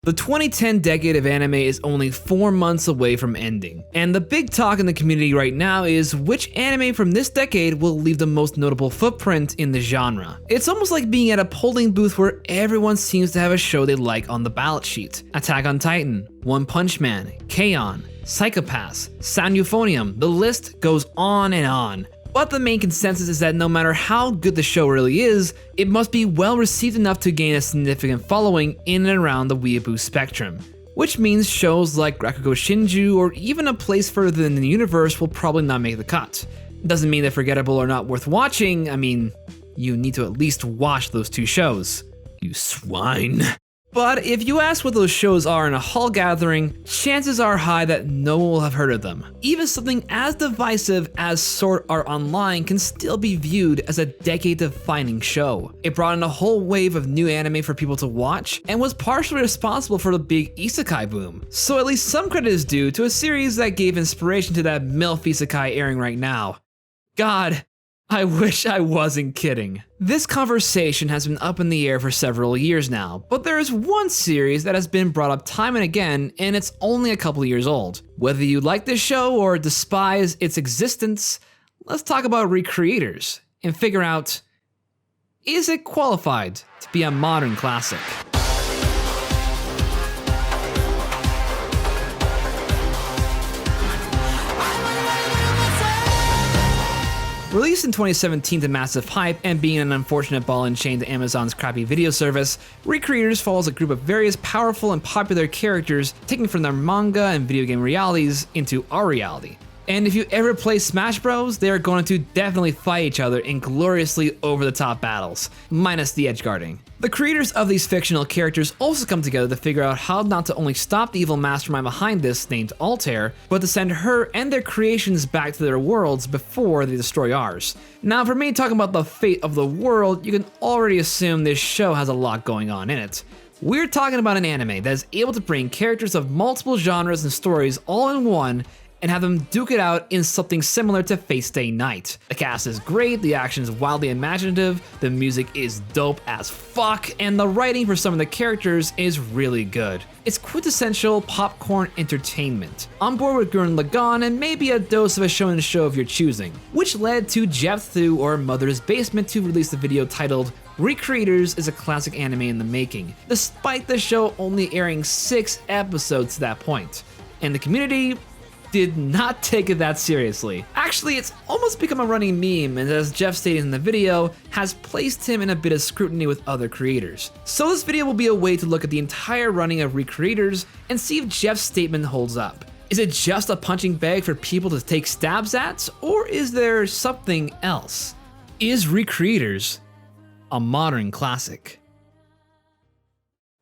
The 2010 decade of anime is only 4 months away from ending, and the big talk in the community right now is which anime from this decade will leave the most notable footprint in the genre. It's almost like being at a polling booth where everyone seems to have a show they like on the ballot sheet. Attack on Titan, One Punch Man, K-On!, Psychopaths, Sound Euphonium, the list goes on and on. But the main consensus is that no matter how good the show really is, it must be well received enough to gain a significant following in and around the weeaboo spectrum. Which means shows like Rakugo Shinju or even A Place Further in the Universe will probably not make the cut. Doesn't mean they're forgettable or not worth watching. I mean, you need to at least watch those two shows. You swine. But if you ask what those shows are in a hall gathering, chances are high that no one will have heard of them. Even something as divisive as Sword Art Online can still be viewed as a decade-defining show. It brought in a whole wave of new anime for people to watch, and was partially responsible for the big isekai boom. So at least some credit is due to a series that gave inspiration to that MILF isekai airing right now. God, I wish I wasn't kidding. This conversation has been up in the air for several years now, but there is one series that has been brought up time and again, and it's only a couple years old. Whether you like this show or despise its existence, let's talk about ReCreators and figure out, is it qualified to be a modern classic? Released in 2017 to massive hype and being an unfortunate ball and chain to Amazon's crappy video service, ReCreators follows a group of various powerful and popular characters taken from their manga and video game realities into our reality. And if you ever play Smash Bros, they are going to definitely fight each other in gloriously over-the-top battles, minus the edge guarding. The creators of these fictional characters also come together to figure out how not to only stop the evil mastermind behind this named Altair, but to send her and their creations back to their worlds before they destroy ours. Now for me talking about the fate of the world, you can already assume this show has a lot going on in it. We're talking about an anime that is able to bring characters of multiple genres and stories all in one and have them duke it out in something similar to Fate Stay Night. The cast is great, the action is wildly imaginative, the music is dope as fuck, and the writing for some of the characters is really good. It's quintessential popcorn entertainment, on board with Gurren Lagann and maybe a dose of a shonen show of your choosing, which led to Jeff or Mother's Basement to release the video titled ReCreators is a classic anime in the making, despite the show only airing 6 episodes to that point. And the community did not take it that seriously. Actually, it's almost become a running meme, and as Jeff stated in the video, has placed him in a bit of scrutiny with other creators. So this video will be a way to look at the entire running of ReCreators and see if Jeff's statement holds up. Is it just a punching bag for people to take stabs at, or is there something else? Is ReCreators a modern classic?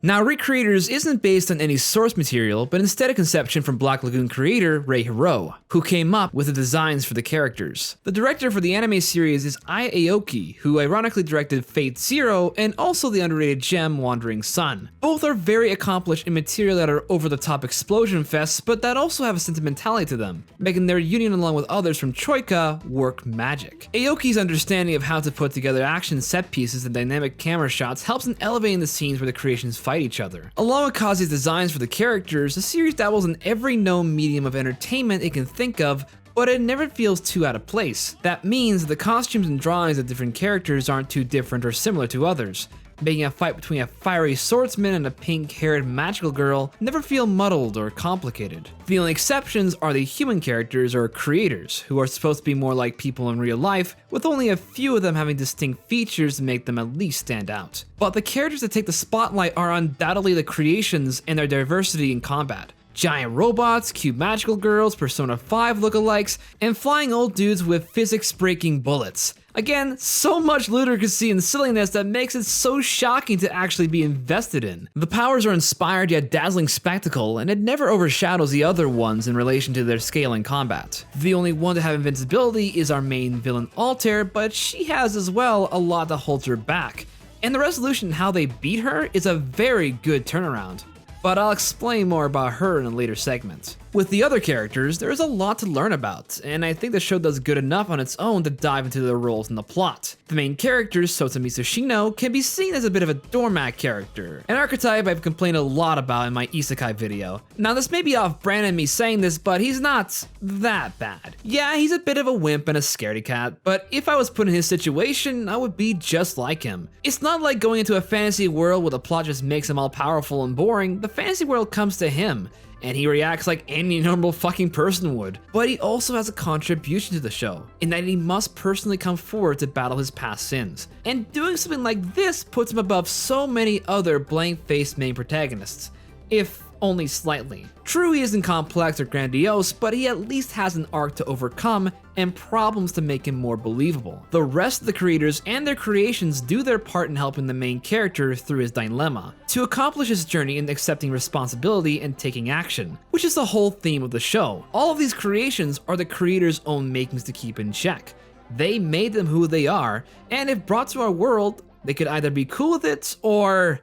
Now, ReCreators isn't based on any source material, but instead a conception from Black Lagoon creator Ray Hiro, who came up with the designs for the characters. The director for the anime series is Ai Aoki, who ironically directed Fate Zero and also the underrated gem Wandering Sun. Both are very accomplished in material that are over-the-top explosion fests, but that also have a sentimentality to them, making their union along with others from Troika work magic. Aoki's understanding of how to put together action set pieces and dynamic camera shots helps in elevating the scenes where the creations fight each other. Along with Kazi's designs for the characters, the series dabbles in every known medium of entertainment it can think of, but it never feels too out of place. That means that the costumes and drawings of different characters aren't too different or similar to others, making a fight between a fiery swordsman and a pink-haired magical girl never feel muddled or complicated. The only exceptions are the human characters or creators, who are supposed to be more like people in real life, with only a few of them having distinct features to make them at least stand out. But the characters that take the spotlight are undoubtedly the creations and their diversity in combat. Giant robots, cute magical girls, Persona 5 lookalikes, and flying old dudes with physics-breaking bullets. Again, so much ludicrousy and silliness that makes it so shocking to actually be invested in. The powers are inspired yet dazzling spectacle, and it never overshadows the other ones in relation to their scale in combat. The only one to have invincibility is our main villain Altair, but she has as well a lot that holds her back. And the resolution in how they beat her is a very good turnaround. But I'll explain more about her in a later segment. With the other characters, there is a lot to learn about, and I think the show does good enough on its own to dive into their roles in the plot. The main character, Sotami Tsushino, can be seen as a bit of a doormat character, an archetype I've complained a lot about in my isekai video. Now this may be off-brand in me saying this, but he's not that bad. Yeah, he's a bit of a wimp and a scaredy cat, but if I was put in his situation, I would be just like him. It's not like going into a fantasy world where the plot just makes him all powerful and boring. The fantasy world comes to him, and he reacts like any normal fucking person would. But he also has a contribution to the show, in that he must personally come forward to battle his past sins. And doing something like this puts him above so many other blank-faced main protagonists, if only slightly. True, he isn't complex or grandiose, but he at least has an arc to overcome and problems to make him more believable. The rest of the creators and their creations do their part in helping the main character through his dilemma, to accomplish his journey in accepting responsibility and taking action, which is the whole theme of the show. All of these creations are the creators' own makings to keep in check. They made them who they are, and if brought to our world, they could either be cool with it or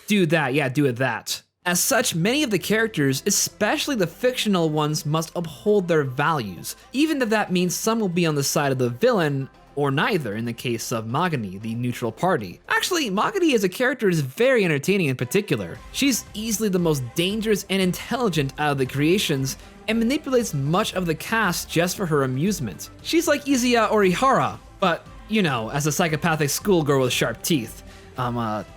do that. As such, many of the characters, especially the fictional ones, must uphold their values, even if that means some will be on the side of the villain, or neither in the case of Magani, the neutral party. Actually, Magani as a character is very entertaining in particular. She's easily the most dangerous and intelligent out of the creations, and manipulates much of the cast just for her amusement. She's like Izuya or Ihara, but, you know, as a psychopathic schoolgirl with sharp teeth.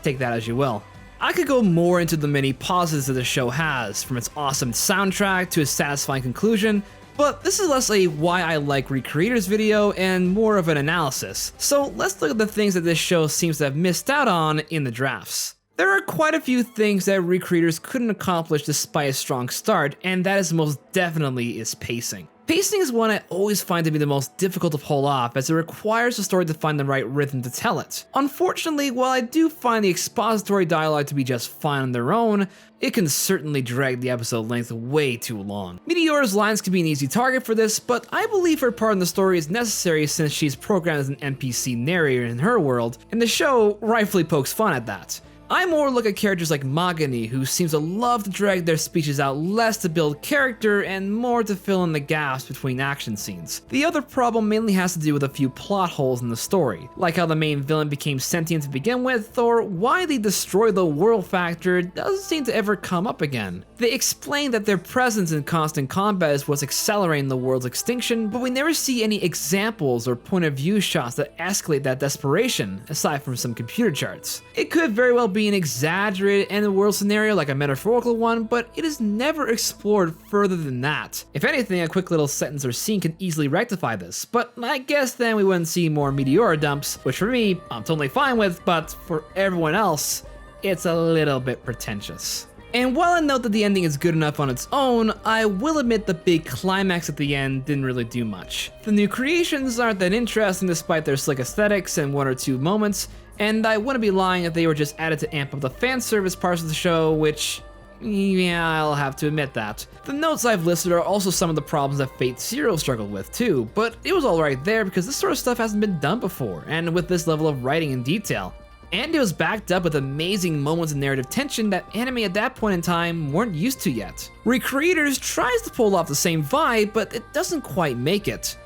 Take that as you will. I could go more into the many positives that the show has, from its awesome soundtrack to its satisfying conclusion, but this is less a why I like ReCreators video and more of an analysis. So let's look at the things that this show seems to have missed out on in the drafts. There are quite a few things that ReCreators couldn't accomplish despite a strong start, and that is most definitely its pacing. Pacing is one I always find to be the most difficult to pull off, as it requires the story to find the right rhythm to tell it. Unfortunately, while I do find the expository dialogue to be just fine on their own, it can certainly drag the episode length way too long. Meteora's lines can be an easy target for this, but I believe her part in the story is necessary since she's programmed as an NPC narrator in her world, and the show rightfully pokes fun at that. I more look at characters like Magani, who seems to love to drag their speeches out less to build character and more to fill in the gaps between action scenes. The other problem mainly has to do with a few plot holes in the story, like how the main villain became sentient to begin with, or why the destroy the world factor doesn't seem to ever come up again. They explain that their presence in constant combat is what's accelerating the world's extinction, but we never see any examples or point of view shots that escalate that desperation, aside from some computer charts. It could very well be an exaggerated end of the world scenario like a metaphorical one, but it is never explored further than that. If anything, a quick little sentence or scene can easily rectify this, but I guess then we wouldn't see more Meteora dumps, which for me, I'm totally fine with, but for everyone else, it's a little bit pretentious. And while I note that the ending is good enough on its own, I will admit the big climax at the end didn't really do much. The new creations aren't that interesting despite their slick aesthetics and one or two moments, and I wouldn't be lying if they were just added to amp up the fan service parts of the show, which, yeah, I'll have to admit that. The notes I've listed are also some of the problems that Fate Zero struggled with too, but it was alright there because this sort of stuff hasn't been done before, and with this level of writing and detail. And it was backed up with amazing moments of narrative tension that anime at that point in time weren't used to yet. ReCreators tries to pull off the same vibe, but it doesn't quite make it.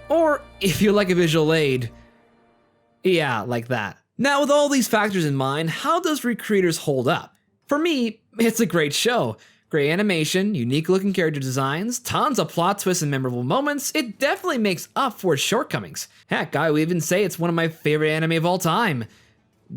Or, if you like a visual aid, yeah, like that. Now, with all these factors in mind, how does ReCreators hold up? For me, it's a great show. Great animation, unique looking character designs, tons of plot twists and memorable moments. It definitely makes up for its shortcomings. Heck, I would even say it's one of my favorite anime of all time.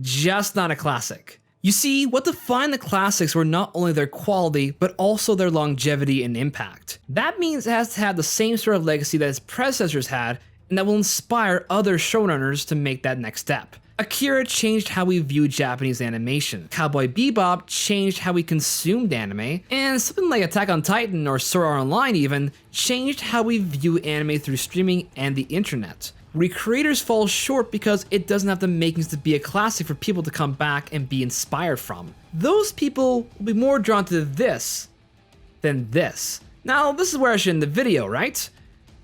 Just not a classic. You see, what defined the classics were not only their quality, but also their longevity and impact. That means it has to have the same sort of legacy that its predecessors had, and that will inspire other showrunners to make that next step. Akira changed how we view Japanese animation, Cowboy Bebop changed how we consumed anime, and something like Attack on Titan or Sword Art Online even changed how we view anime through streaming and the internet. ReCreators falls short because it doesn't have the makings to be a classic for people to come back and be inspired from. Those people will be more drawn to this than this. Now, this is where I should end the video, right?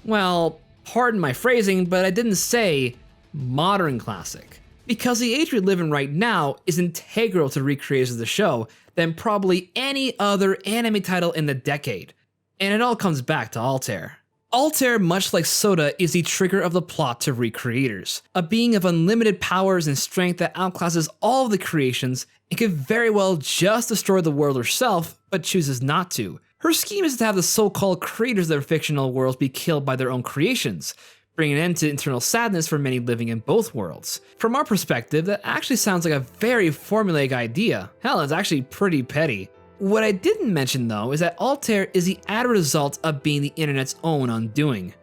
Well, pardon my phrasing, but I didn't say modern classic. Because the age we live in right now is integral to ReCreators of the show than probably any other anime title in the decade. And it all comes back to Altair. Altair, much like Soda, is the trigger of the plot to ReCreators, a being of unlimited powers and strength that outclasses all of the creations and could very well just destroy the world herself, but chooses not to. Her scheme is to have the so-called creators of their fictional worlds be killed by their own creations, bringing an end to internal sadness for many living in both worlds. From our perspective, that actually sounds like a very formulaic idea. Hell, it's actually pretty petty. What I didn't mention though is that Altair is the added result of being the internet's own undoing.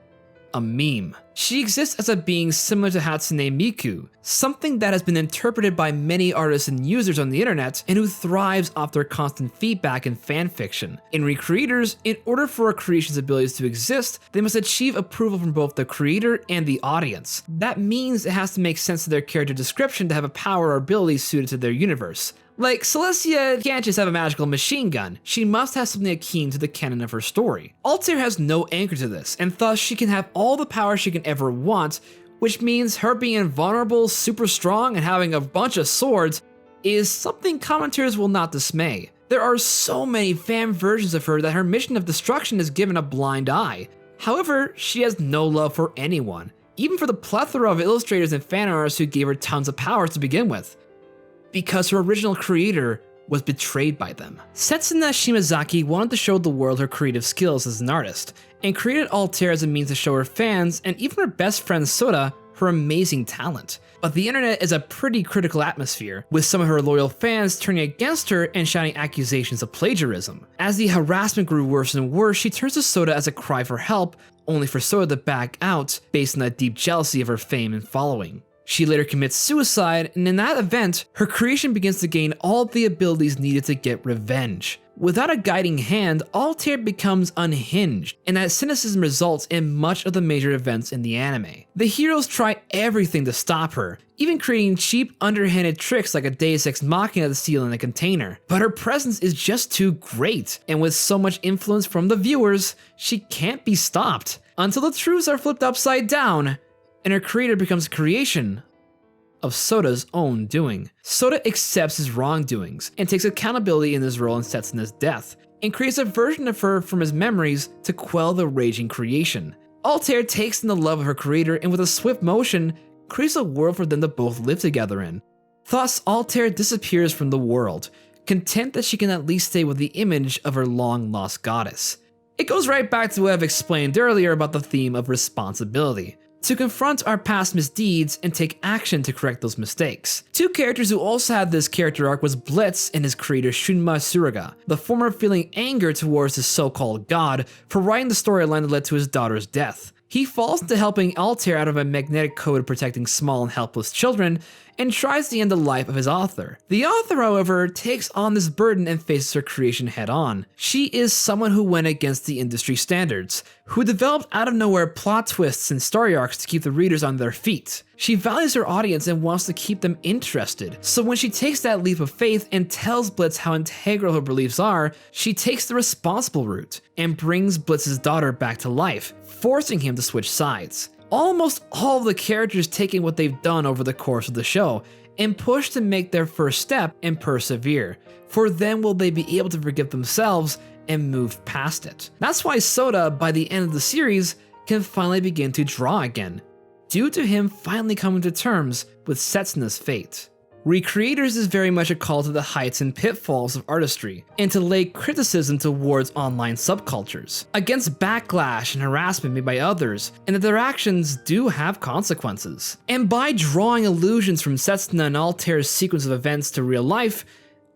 A meme. She exists as a being similar to Hatsune Miku, something that has been interpreted by many artists and users on the internet and who thrives off their constant feedback and fanfiction. In ReCreators, in order for a creation's abilities to exist, they must achieve approval from both the creator and the audience. That means it has to make sense to their character description to have a power or ability suited to their universe. Like, Celestia can't just have a magical machine gun, she must have something akin to the canon of her story. Altair has no anchor to this, and thus she can have all the power she can ever want, which means her being invulnerable, super strong, and having a bunch of swords is something commenters will not dismay. There are so many fan versions of her that her mission of destruction is given a blind eye. However, she has no love for anyone, even for the plethora of illustrators and fan artists who gave her tons of powers to begin with, because her original creator was betrayed by them. Setsuna Shimazaki wanted to show the world her creative skills as an artist, and created Altair as a means to show her fans, and even her best friend Soda, her amazing talent. But the internet is a pretty critical atmosphere, with some of her loyal fans turning against her and shouting accusations of plagiarism. As the harassment grew worse and worse, she turns to Soda as a cry for help, only for Soda to back out based on that deep jealousy of her fame and following. She later commits suicide, and in that event, her creation begins to gain all the abilities needed to get revenge. Without a guiding hand, Altair becomes unhinged, and that cynicism results in much of the major events in the anime. The heroes try everything to stop her, even creating cheap, underhanded tricks like a Deus Ex Machina to steal in a container. But her presence is just too great, and with so much influence from the viewers, she can't be stopped, until the truths are flipped upside down, and her creator becomes a creation of Soda's own doing. Soda accepts his wrongdoings and takes accountability in his role in Setsuna's death, and creates a version of her from his memories to quell the raging creation. Altair takes in the love of her creator and with a swift motion, creates a world for them to both live together in. Thus, Altair disappears from the world, content that she can at least stay with the image of her long-lost goddess. It goes right back to what I've explained earlier about the theme of responsibility. To confront our past misdeeds and take action to correct those mistakes. Two characters who also had this character arc was Blitz and his creator Shunma Suraga, the former feeling anger towards his so-called god for writing the storyline that led to his daughter's death. He falls into helping Altair out of a magnetic code protecting small and helpless children, and tries to end the life of his author. The author, however, takes on this burden and faces her creation head on. She is someone who went against the industry standards, who developed out of nowhere plot twists and story arcs to keep the readers on their feet. She values her audience and wants to keep them interested, so when she takes that leap of faith and tells Blitz how integral her beliefs are, she takes the responsible route and brings Blitz's daughter back to life, forcing him to switch sides. Almost all of the characters taking what they've done over the course of the show and push to make their first step and persevere, for then will they be able to forgive themselves and move past it. That's why Soda, by the end of the series, can finally begin to draw again, due to him finally coming to terms with Setsuna's fate. ReCreators is very much a call to the heights and pitfalls of artistry, and to lay criticism towards online subcultures, against backlash and harassment made by others, and that their actions do have consequences. And by drawing allusions from Setsuna and Altair's sequence of events to real life,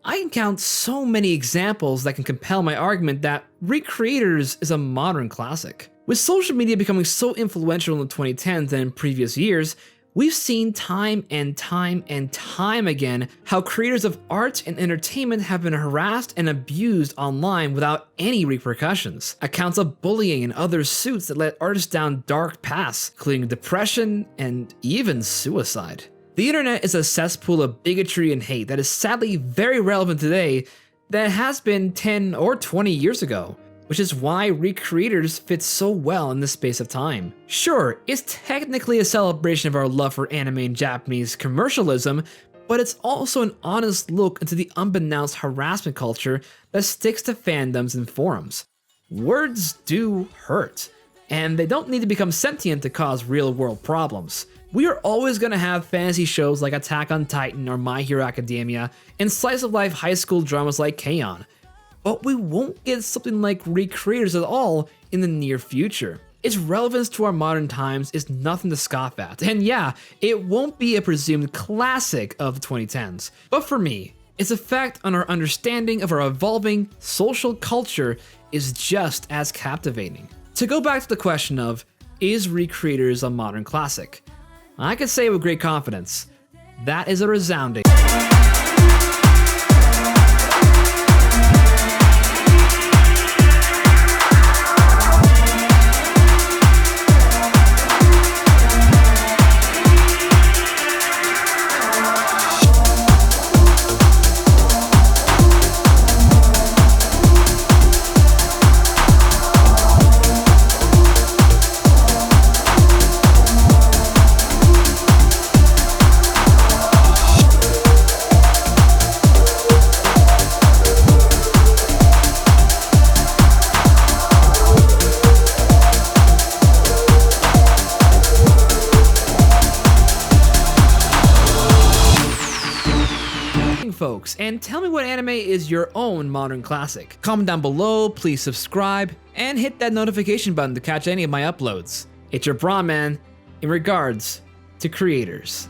I can count so many examples that can compel my argument that ReCreators is a modern classic. With social media becoming so influential in the 2010s and in previous years, we've seen time and time again how creators of art and entertainment have been harassed and abused online without any repercussions. Accounts of bullying and other suits that led artists down dark paths, including depression and even suicide. The internet is a cesspool of bigotry and hate that is sadly very relevant today than it has been 10 or 20 years ago. which is why ReCreators fits so well in this space of time. Sure, it's technically a celebration of our love for anime and Japanese commercialism, but it's also an honest look into the unbeknownst harassment culture that sticks to fandoms and forums. Words do hurt, and they don't need to become sentient to cause real-world problems. We are always going to have fantasy shows like Attack on Titan or My Hero Academia, and slice-of-life high school dramas like K-On! But we won't get something like ReCreators at all in the near future. Its relevance to our modern times is nothing to scoff at, and yeah, it won't be a presumed classic of the 2010s. But for me, its effect on our understanding of our evolving social culture is just as captivating. To go back to the question of, is ReCreators a modern classic? I can say with great confidence, that is a resounding folks, and tell me what anime is your own modern classic. Comment down below, please subscribe, and hit that notification button to catch any of my uploads. It's your Brahman, in regards to creators.